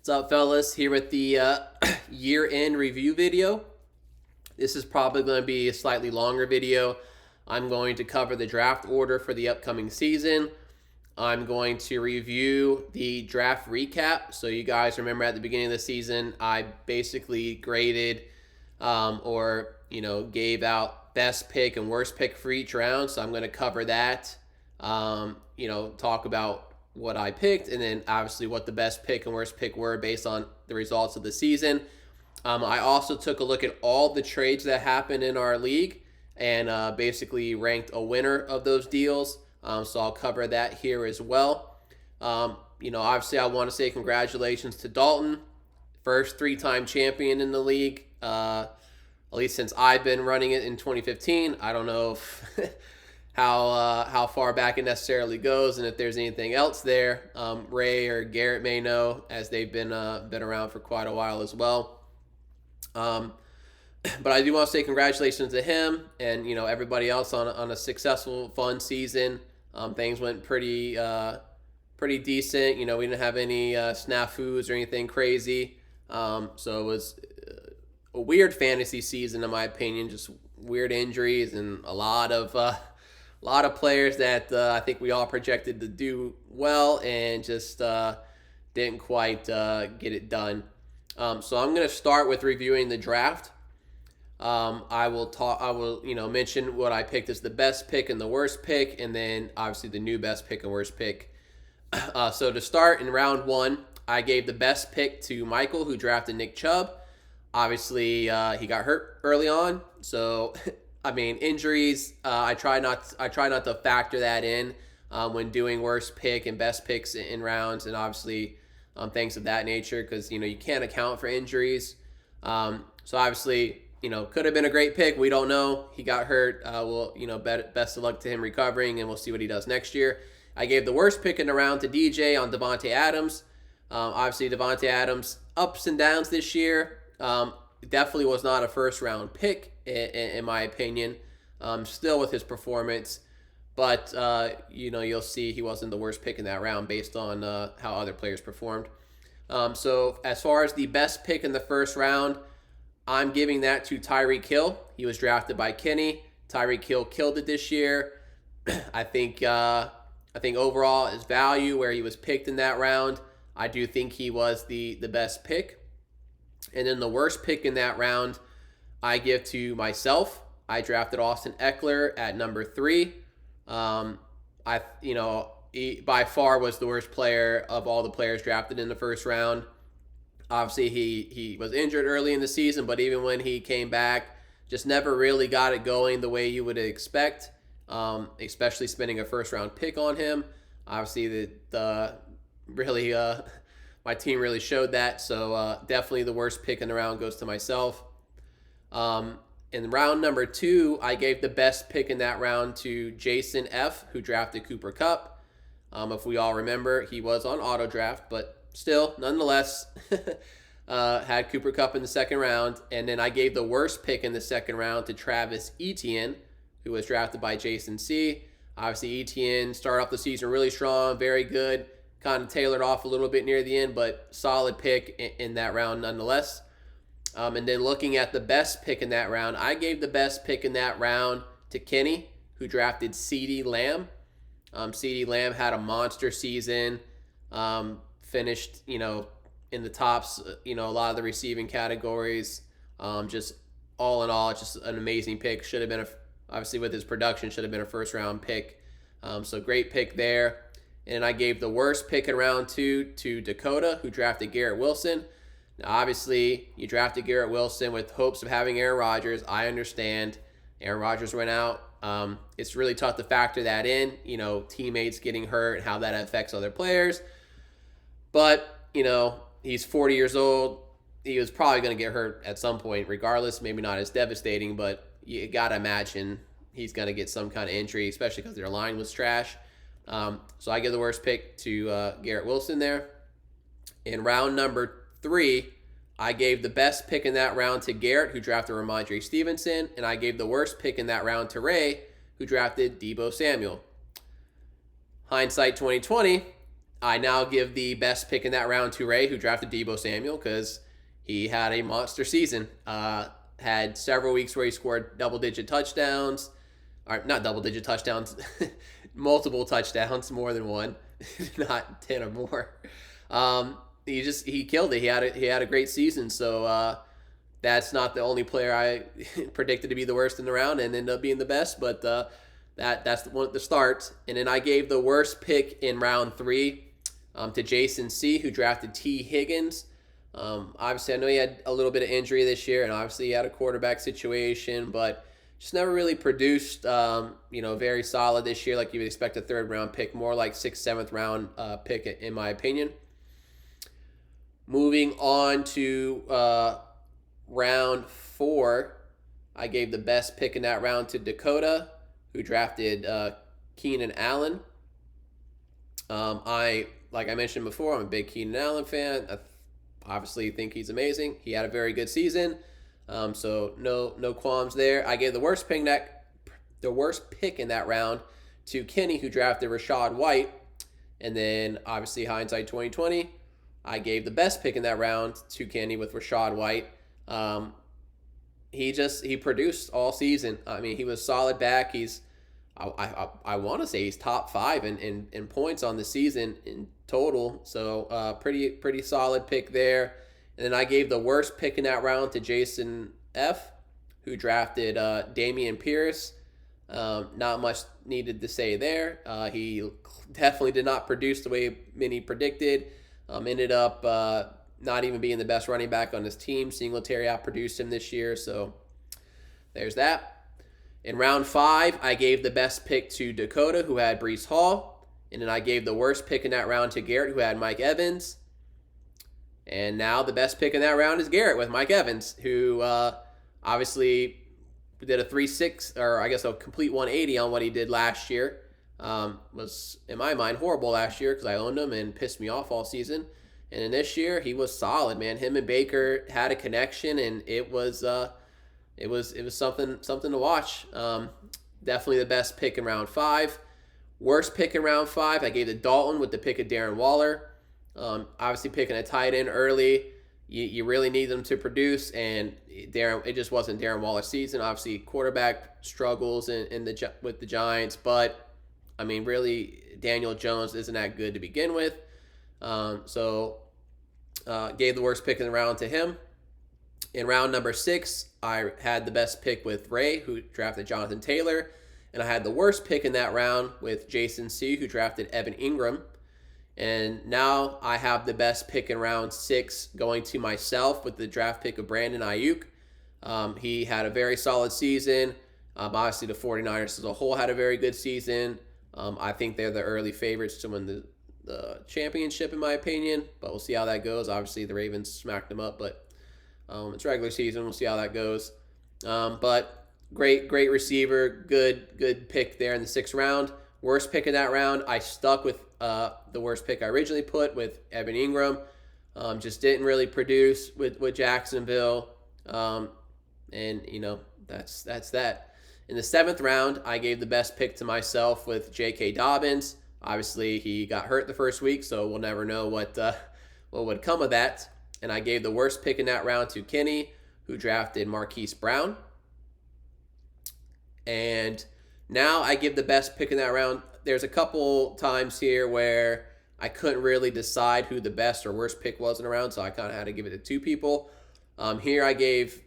What's up, fellas? Here with the year-end review video. This is probably going to be a slightly longer video. I'm going to cover the draft order for the upcoming season. I'm going to review the draft recap. So you guys remember at the beginning of the season, I basically graded gave out best pick and worst pick for each round. So I'm going to cover that, talk about what I picked, and then obviously what the best pick and worst pick were based on the results of the season. I also took a look at all the trades that happened in our league and basically ranked a winner of those deals. So I'll cover that here as well. Obviously I want to say congratulations to Dalton, first three-time champion in the league, at least since I've been running it in 2015. I don't know if how far back it necessarily goes, and if there's anything else there. Ray or Garrett may know, as they've been around for quite a while as well. But I do want to say congratulations to him and everybody else on a successful, fun season. Things went pretty decent. We didn't have any snafus or anything crazy. So it was a weird fantasy season in my opinion. Just weird injuries and a lot of players that I think we all projected to do well and just didn't quite get it done. So I'm going to start with reviewing the draft. I will mention what I picked as the best pick and the worst pick, and then obviously the new best pick and worst pick. So to start, in round one, I gave the best pick to Michael, who drafted Nick Chubb. Obviously, he got hurt early on, so injuries. I try not to factor that in when doing worst pick and best picks in rounds, and obviously things of that nature, because you can't account for injuries. So obviously, could have been a great pick. We don't know. He got hurt. Best of luck to him recovering, and we'll see what he does next year. I gave the worst pick in the round to DJ on Devontae Adams. Obviously, Devontae Adams ups and downs this year. Definitely was not a first round pick in my opinion, still with his performance, but you'll see he wasn't the worst pick in that round based on how other players performed. So as far as the best pick in the first round, I'm giving that to Tyreek Hill. He was drafted by Kenny. Tyreek Hill killed it this year. I think overall his value where he was picked in that round, I do think he was the best pick. And then the worst pick in that round, I give to myself. I drafted Austin Eckler at number 3. He by far was the worst player of all the players drafted in the first round. Obviously, he was injured early in the season, but even when he came back, just never really got it going the way you would expect, especially spending a first-round pick on him. Obviously, my team really showed that, so definitely the worst pick in the round goes to myself. In round number 2, I gave the best pick in that round to Jason F., who drafted Cooper Kupp. If we all remember, he was on auto draft, but still, nonetheless, had Cooper Kupp in the second round. And then I gave the worst pick in the second round to Travis Etienne, who was drafted by Jason C. Obviously, Etienne started off the season really strong, very good. Kind of tailored off a little bit near the end, but solid pick in that round nonetheless. And then looking at the best pick in that round, I gave the best pick in that round to Kenny, who drafted CeeDee Lamb. CeeDee Lamb had a monster season, finished, in the tops, a lot of the receiving categories. Just all in all, just an amazing pick. Should have been, obviously with his production, should have been a first-round pick. So great pick there. And I gave the worst pick in round 2 to Dakota, who drafted Garrett Wilson. Now, obviously, you drafted Garrett Wilson with hopes of having Aaron Rodgers. I understand. Aaron Rodgers went out. It's really tough to factor that in, teammates getting hurt and how that affects other players. But, he's 40 years old. He was probably going to get hurt at some point regardless. Maybe not as devastating, but you got to imagine he's going to get some kind of injury, especially because their line was trash. So I give the worst pick to Garrett Wilson there. In round number 3, I gave the best pick in that round to Garrett, who drafted Ramondre Stevenson, and I gave the worst pick in that round to Ray, who drafted Deebo Samuel. Hindsight 2020, I now give the best pick in that round to Ray, who drafted Deebo Samuel, because he had a monster season. Had several weeks where he scored double-digit touchdowns, or not double-digit touchdowns, multiple touchdowns, more than one, not 10 or more. He killed it. He had a great season. So that's not the only player I predicted to be the worst in the round and ended up being the best, but that's one at the start. And then I gave the worst pick in round 3 to Jason C, who drafted T Higgins. Obviously, I know he had a little bit of injury this year, and obviously he had a quarterback situation, but just never really produced, very solid this year like you would expect a third-round pick, more like 6th, 7th round pick in my opinion. Moving on to round 4, I gave the best pick in that round to Dakota, who drafted Keenan Allen. Like I mentioned before, I'm a big Keenan Allen fan. I obviously think he's amazing. He had a very good season, so no qualms there. I gave the worst pick in that round to Kenny, who drafted Rachaad White, and then obviously hindsight 2020, I gave the best pick in that round to Kenny with Rachaad White. He produced all season. I mean, he was solid back. I want to say he's top 5 in points on the season in total. So pretty solid pick there. And then I gave the worst pick in that round to Jason F, who drafted Dameon Pierce. Not much needed to say there. He definitely did not produce the way many predicted. Ended up not even being the best running back on his team. Singletary outproduced him this year, so there's that. In round 5, I gave the best pick to Dakota, who had Breece Hall. And then I gave the worst pick in that round to Garrett, who had Mike Evans. And now the best pick in that round is Garrett with Mike Evans, who obviously did a 3-6, or I guess a complete 180 on what he did last year. Was, in my mind, horrible last year because I owned him and pissed me off all season. And in this year, he was solid, man. Him and Baker had a connection, and it was something to watch. Definitely the best pick in round 5. Worst pick in round 5, I gave to Dalton with the pick of Darren Waller. Obviously picking a tight end early, you really need them to produce, and it just wasn't Darren Waller's season. Obviously, quarterback struggles with the Giants, but I mean, really, Daniel Jones isn't that good to begin with. So gave the worst pick in the round to him. In round number 6, I had the best pick with Ray, who drafted Jonathan Taylor. And I had the worst pick in that round with Jason C, who drafted Evan Ingram. And now I have the best pick in round 6 going to myself with the draft pick of Brandon Ayuk. He had a very solid season. Obviously, the 49ers as a whole had a very good season. I think they're the early favorites to win the championship, in my opinion. But we'll see how that goes. Obviously, the Ravens smacked them up, but it's regular season. We'll see how that goes. But great receiver. Good pick there in the 6th round. Worst pick in that round, I stuck with the worst pick I originally put with Evan Ingram. Just didn't really produce with Jacksonville. And, that's that. In the 7th round, I gave the best pick to myself with J.K. Dobbins. Obviously, he got hurt the first week, so we'll never know what would come of that. And I gave the worst pick in that round to Kenny, who drafted Marquise Brown. And now I give the best pick in that round. There's a couple times here where I couldn't really decide who the best or worst pick was in a round, so I kind of had to give it to 2 people. Here I gave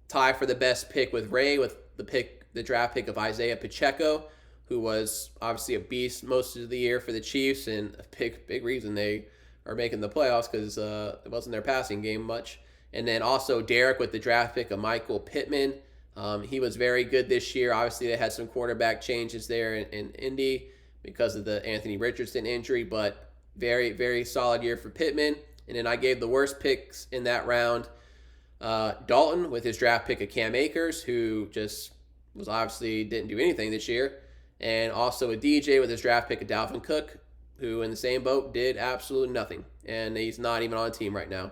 tie for the best pick with Ray with the draft pick of Isaiah Pacheco, who was obviously a beast most of the year for the Chiefs, and a big reason they are making the playoffs because it wasn't their passing game much. And then also Derek with the draft pick of Michael Pittman. He was very good this year. Obviously, they had some quarterback changes there in Indy because of the Anthony Richardson injury, but very, very solid year for Pittman. And then I gave the worst picks in that round. Dalton with his draft pick of Cam Akers, who just was obviously didn't do anything this year. And also a DJ with his draft pick of Dalvin Cook, who in the same boat did absolutely nothing. And he's not even on a team right now.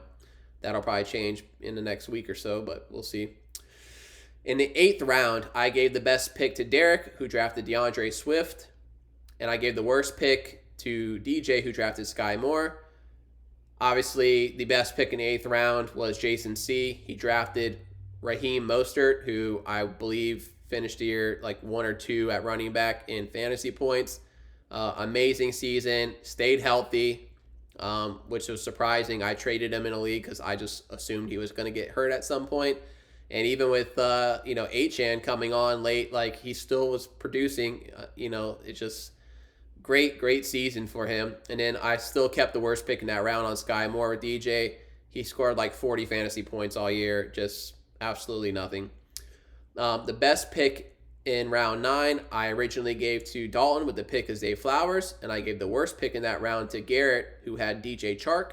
That'll probably change in the next week or so, but we'll see. In the 8th round, I gave the best pick to Derek, who drafted DeAndre Swift. And I gave the worst pick to DJ, who drafted Sky Moore. Obviously, the best pick in the 8th round was Jason C. He drafted Raheem Mostert, who I believe finished the year like 1 or 2 at running back in fantasy points. Amazing season, stayed healthy, which was surprising. I traded him in a league because I just assumed he was going to get hurt at some point. And even with Achan coming on late, like he still was producing. It's just great season for him. And then I still kept the worst pick in that round on Sky Moore with DJ. He scored like 40 fantasy points all year, just absolutely nothing. The best pick in round 9, I originally gave to Dalton with the pick of Zay Flowers, and I gave the worst pick in that round to Garrett, who had DJ Chark.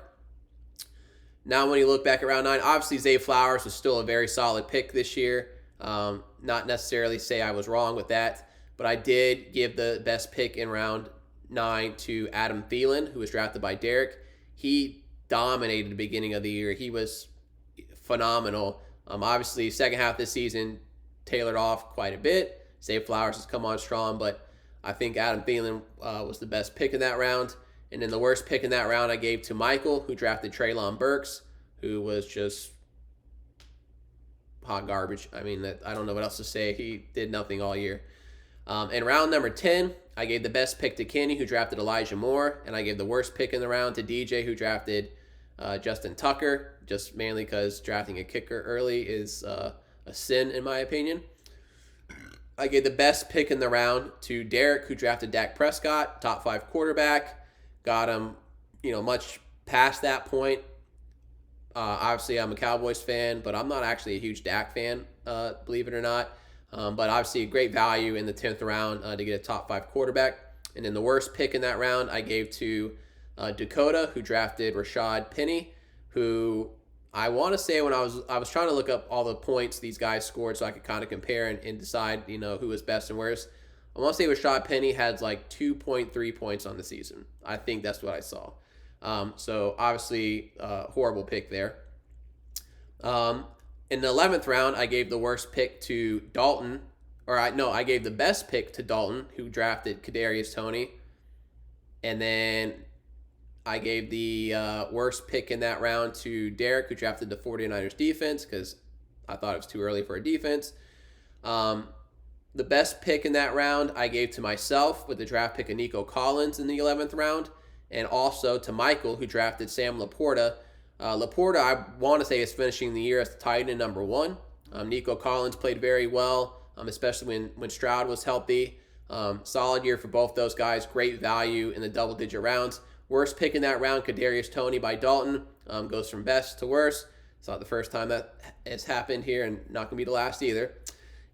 Now, when you look back at round 9, obviously Zay Flowers was still a very solid pick this year. Not necessarily say I was wrong with that, but I did give the best pick in round 9 to Adam Thielen, who was drafted by Derek. He dominated the beginning of the year. He was phenomenal. Obviously, second half of this season tailored off quite a bit. Zay Flowers has come on strong, but I think Adam Thielen was the best pick in that round. And then the worst pick in that round I gave to Michael, who drafted Treylon Burks, who was just hot garbage. I mean, I don't know what else to say. He did nothing all year. In round number 10, I gave the best pick to Kenny, who drafted Elijah Moore, and I gave the worst pick in the round to DJ, who drafted Justin Tucker, just mainly because drafting a kicker early is a sin, in my opinion. I gave the best pick in the round to Derek, who drafted Dak Prescott, top 5 quarterback. Got him, much past that point. Obviously, I'm a Cowboys fan, but I'm not actually a huge Dak fan, believe it or not. But obviously, a great value in the 10th round to get a top 5 quarterback. And then the worst pick in that round I gave to Dakota, who drafted Rashad Penny, who I want to say when I was trying to look up all the points these guys scored so I could kind of compare and decide, who was best and worst. I want to say Rashad Penny had like 2.3 points on the season. I think that's what I saw. So obviously, horrible pick there. In the 11th round, I gave the worst pick to Dalton. I gave the best pick to Dalton, who drafted Kadarius Toney. And then I gave the worst pick in that round to Derek, who drafted the 49ers defense, because I thought it was too early for a defense. The best pick in that round I gave to myself with the draft pick of Nico Collins in the 11th round, and also to Michael, who drafted Sam Laporta. Laporta, I want to say, is finishing the year as the tight end number 1. Nico Collins played very well, especially when Stroud was healthy. Solid year for both those guys. Great value in the double-digit rounds. Worst pick in that round, Kadarius Toney by Dalton, goes from best to worst. It's not the first time that has happened here, and not going to be the last either.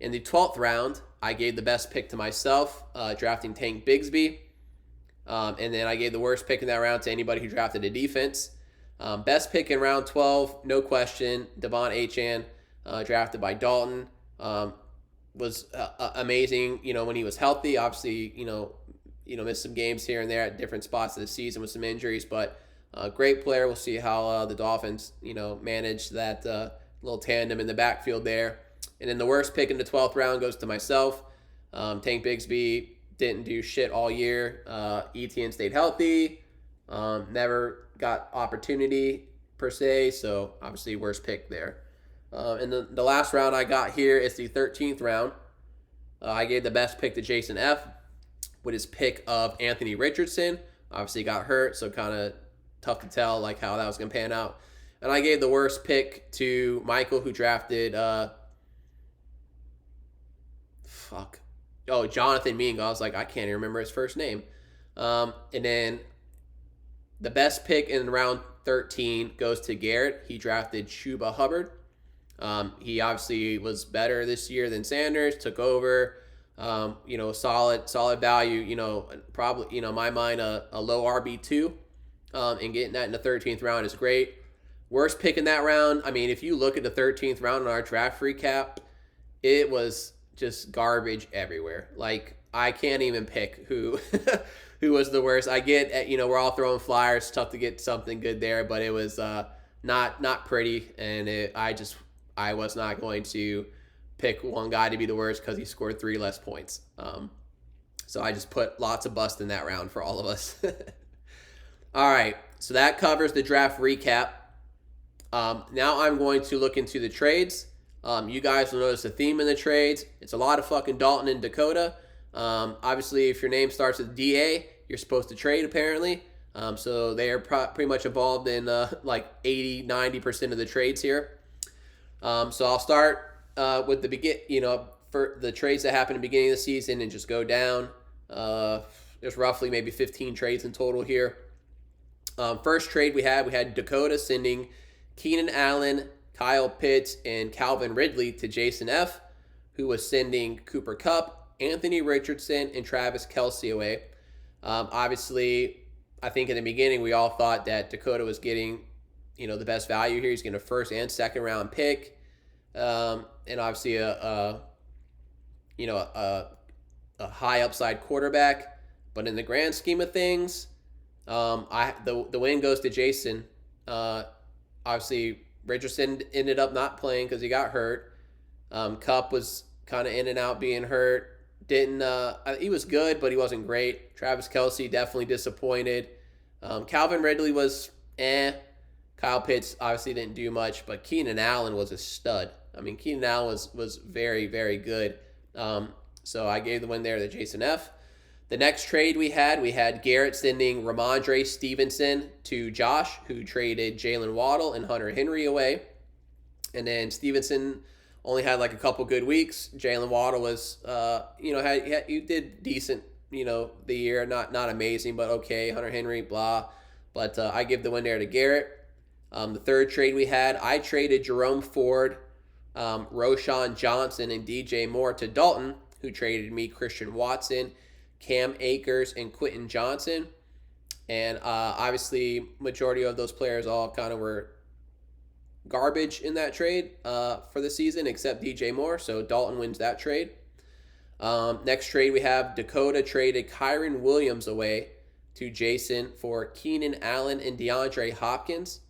In the 12th round, I gave the best pick to myself, drafting Tank Bigsby. And then I gave the worst pick in that round to anybody who drafted a defense. Best pick in round 12, no question, Devon Achane, drafted by Dalton. Was amazing, when he was healthy. Obviously, missed some games here and there at different spots of the season with some injuries, but great player. We'll see how the Dolphins, manage that little tandem in the backfield there. And then the worst pick in the 12th round goes to myself. Tank Bigsby didn't do shit all year. Etienne stayed healthy. Never got opportunity per se, so obviously worst pick there. And the last round I got here is the 13th round. I gave the best pick to Jason F. with his pick of Anthony Richardson. Obviously got hurt, so kind of tough to tell like how that was going to pan out. And I gave the worst pick to Michael, who drafted Jonathan Mingo. I was like, I can't even remember his first name. And then the best pick in round 13 goes to Garrett. He drafted Chuba Hubbard. He obviously was better this year than Sanders, took over, solid value, probably, in my mind, a low RB2, and getting that in the 13th round is great. Worst pick in that round, I mean, if you look at the 13th round in our draft recap, it was just garbage everywhere. Like, I can't even pick who who was the worst. I get, we're all throwing flyers, tough to get something good there, but it was not pretty, and I was not going to pick one guy to be the worst because he scored 3 less points. So I just put lots of bust in that round for all of us. All right, so that covers the draft recap. Now I'm going to look into the trades. You guys will notice a theme in the trades. It's a lot of fucking Dalton and Dakota. Obviously, if your name starts with DA, you're supposed to trade, apparently. So they are pretty much involved in like 80-90% of the trades here. So I'll start with for the trades that happened at the beginning of the season and just go down. There's roughly maybe 15 trades in total here. First trade we had Dakota sending Keenan Allen, Kyle Pitts, and Calvin Ridley to Jason F., who was sending Cooper Kupp, Anthony Richardson, and Travis Kelce away. Obviously, I think in the beginning we all thought that Dakota was getting, the best value here. He's getting a first and second round pick, and obviously a high upside quarterback. But in the grand scheme of things, the win goes to Jason. Obviously, Richardson ended up not playing because he got hurt. Kupp was kind of in and out being hurt. He was good, but he wasn't great. Travis Kelce definitely disappointed. Calvin Ridley was Kyle Pitts obviously didn't do much, but Keenan Allen was a stud. I mean, Keenan Allen was very, very good. So I gave the win there to Jason F. The next trade we had Garrett sending Ramondre Stevenson to Josh, who traded Jalen Waddle and Hunter Henry away. And then Stevenson only had like a couple good weeks. Jalen Waddle was, he did decent, the year. Not amazing, but okay. Hunter Henry, blah. But I give the win there to Garrett. The third trade I traded Jerome Ford, Roshan Johnson, and DJ Moore to Dalton, who traded me Christian Watson, Cam Akers, and Quentin Johnson. And obviously, majority of those players all kind of were garbage in that trade for the season, except DJ Moore. So Dalton wins that trade. Next trade we have Dakota traded Kyron Williams away to Jason for Keenan Allen and DeAndre Hopkins.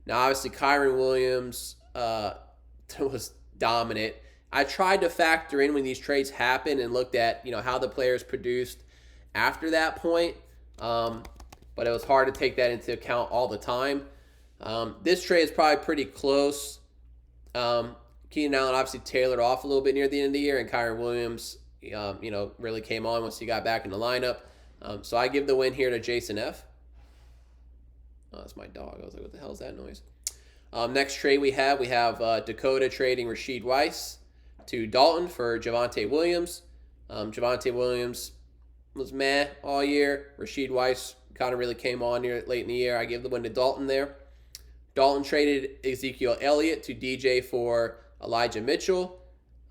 Now, obviously, Kyron Williams was dominant. I tried to factor in when these trades happened and looked at, how the players produced after that point. But it was hard to take that into account all the time. This trade is probably pretty close. Keenan Allen obviously tailored off a little bit near the end of the year, and Kyron Williams, really came on once he got back in the lineup. So I give the win here to Jason F. Oh, that's my dog. I was like, what the hell is that noise? Next trade we have Dakota trading Rashid Rice to Dalton for Javonte Williams. Javonte Williams was meh all year. Rashid Rice kind of really came on here late in the year. I give the win to Dalton there. Dalton traded Ezekiel Elliott to DJ for Elijah Mitchell.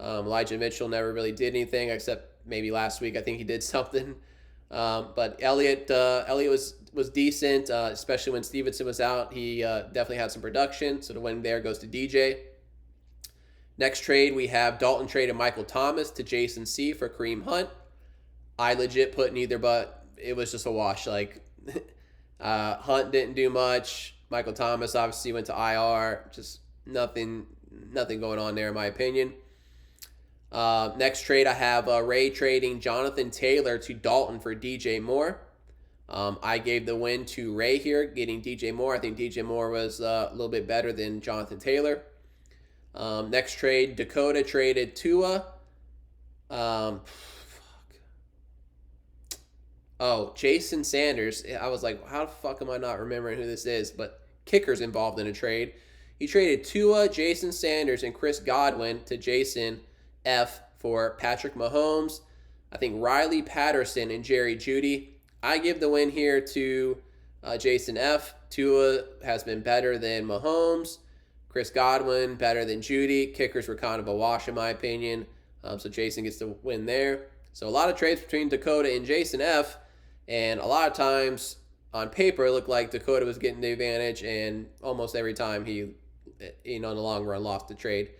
Elijah Mitchell never really did anything except maybe last week. I think he did something. But Elliott was decent, especially when Stevenson was out. He definitely had some production. So the win there goes to DJ. Next trade, we have Dalton traded Michael Thomas to Jason C. for Kareem Hunt. I legit put neither, but it was just a wash. Like, Hunt didn't do much. Michael Thomas obviously went to IR. Just nothing going on there in my opinion. Next trade, I have Ray trading Jonathan Taylor to Dalton for DJ Moore. I gave the win to Ray here, getting DJ Moore. I think DJ Moore was a little bit better than Jonathan Taylor. Next trade, Dakota traded Tua. Jason Sanders. I was like, how the fuck am I not remembering who this is? But Kicker's involved in a trade. He traded Tua, Jason Sanders, and Chris Godwin to Jason F for Patrick Mahomes. I think Riley Patterson and Jerry Jeudy. I give the win here to Jason F. Tua has been better than Mahomes. Chris Godwin better than Jeudy. Kickers were kind of a wash in my opinion. So Jason gets the win there. So a lot of trades between Dakota and Jason F. And a lot of times on paper it looked like Dakota was getting the advantage, and almost every time he, in the long run, lost the trade.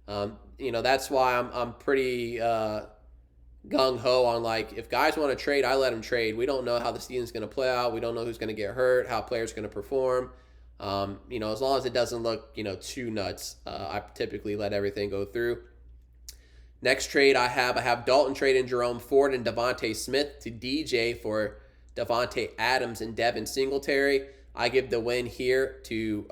That's why I'm pretty gung-ho on, like, if guys want to trade, I let them trade. We don't know how the season's going to play out. We don't know who's going to get hurt, how players are going to perform. As long as it doesn't look, too nuts, I typically let everything go through. Next trade I have Dalton trading Jerome Ford and Devontae Smith to DJ for Devontae Adams and Devin Singletary. I give the win here to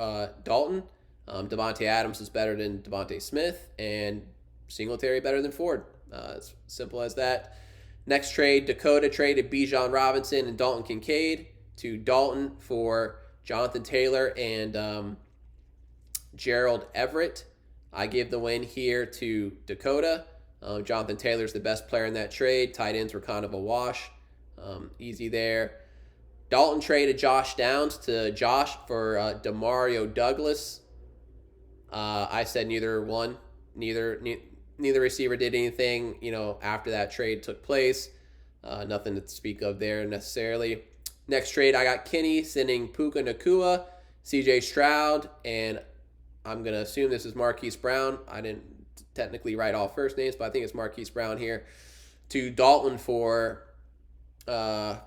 Dalton. Devontae Adams is better than Devontae Smith, and Singletary better than Ford. It's simple as that. Next trade, Dakota traded Bijan Robinson and Dalton Kincaid to Dalton for Jonathan Taylor and Gerald Everett. I give the win here to Dakota. Jonathan Taylor's the best player in that trade. Tight ends were kind of a wash. Easy there. Dalton traded Josh Downs to Josh for Demario Douglas. I said neither receiver did anything, after that trade took place. Nothing to speak of there necessarily. Next trade, I got Kenny sending Puka Nacua, CJ Stroud, and I'm going to assume this is Marquise Brown. I didn't technically write all first names, but I think it's Marquise Brown here, to Dalton for this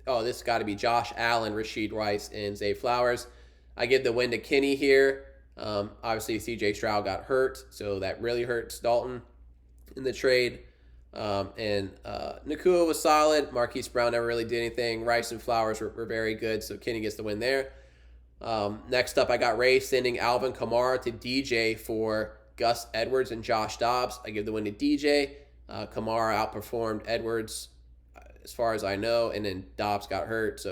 has got to be Josh Allen, Rashid Rice, and Zay Flowers. I give the win to Kenny here. Obviously, CJ Stroud got hurt, so that really hurts Dalton in the trade. And Nacua was solid. Marquise Brown never really did anything. Rice and Flowers were very good, so Kenny gets the win there. Next up, I got Ray sending Alvin Kamara to DJ for Gus Edwards and Josh Dobbs. I give the win to DJ. Kamara outperformed Edwards as far as I know, and then Dobbs got hurt,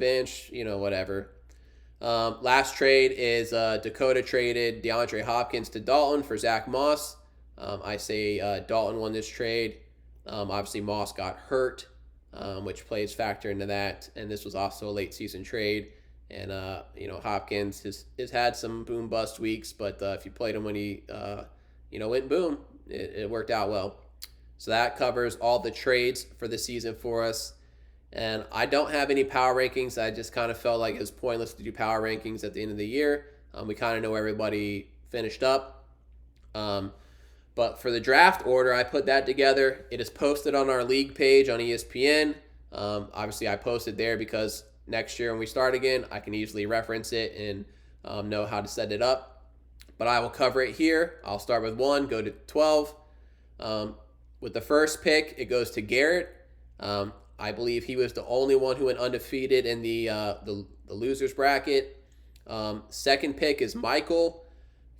bench, whatever. Last trade is Dakota traded DeAndre Hopkins to Dalton for Zach Moss. I say Dalton won this trade. Obviously, Moss got hurt, which plays factor into that. And this was also a late season trade. And, Hopkins has had some boom bust weeks, but if you played him when he, went boom, it worked out well. So that covers all the trades for the season for us. And I don't have any power rankings. I just kind of felt like it was pointless to do power rankings at the end of the year. We kind of know everybody finished up. But for the draft order, I put that together. It is posted on our league page on ESPN. Obviously, I posted there because next year when we start again, I can easily reference it and know how to set it up. But I will cover it here. I'll start with 1, go to 12. With the first pick, it goes to Garrett. I believe he was the only one who went undefeated in the losers bracket. Second pick is Michael.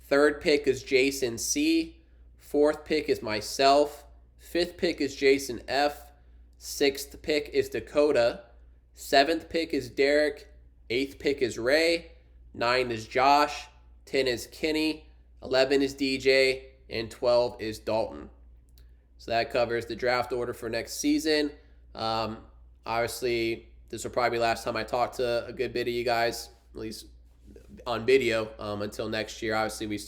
Third pick is Jason C. Fourth pick is myself. Fifth pick is Jason F. Sixth pick is Dakota. Seventh pick is Derek. Eighth pick is Ray. 9 is Josh. 10 is Kenny. 11 is DJ. And 12 is Dalton. So that covers the draft order for next season. Obviously, this will probably be the last time I talk to a good bit of you guys, at least on video, until next year. Obviously,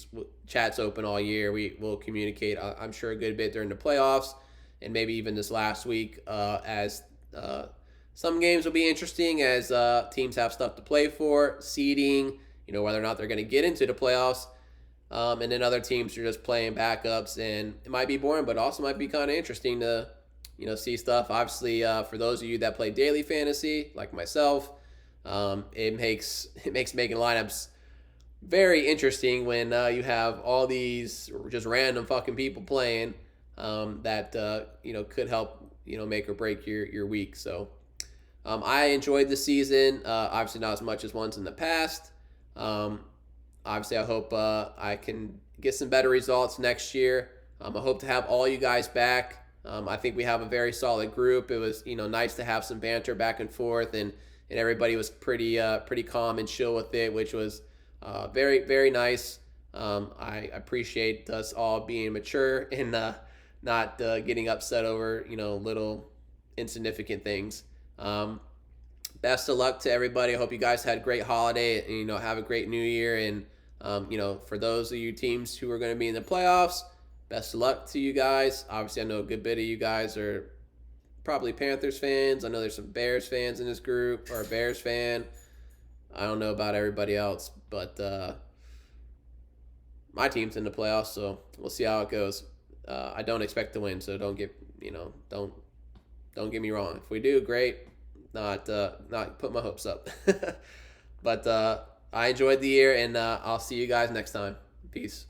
chat's open all year. We will communicate, I'm sure, a good bit during the playoffs and maybe even this last week as some games will be interesting as teams have stuff to play for, seeding, whether or not they're going to get into the playoffs. And then other teams are just playing backups, and it might be boring, but also might be kind of interesting to, see stuff. Obviously, for those of you that play daily fantasy, like myself, it makes making lineups very interesting when you have all these just random fucking people playing that could help make or break your week. So I enjoyed the season. Obviously, not as much as ones in the past. Obviously, I hope I can get some better results next year. I hope to have all you guys back. I think we have a very solid group. It was nice to have some banter back and forth, and everybody was pretty calm and chill with it, which was very, very nice. I appreciate us all being mature and not getting upset over little insignificant things. Best of luck to everybody. I hope you guys had a great holiday and have a great new year. And for those of you teams who are going to be in the playoffs, best of luck to you guys. Obviously, I know a good bit of you guys are probably Panthers fans. I know there's some Bears fans in this group, or a Bears fan. I don't know about everybody else, but my team's in the playoffs, so we'll see how it goes. I don't expect to win, so don't get me wrong. If we do, great. Not put my hopes up. But I enjoyed the year, and I'll see you guys next time. Peace.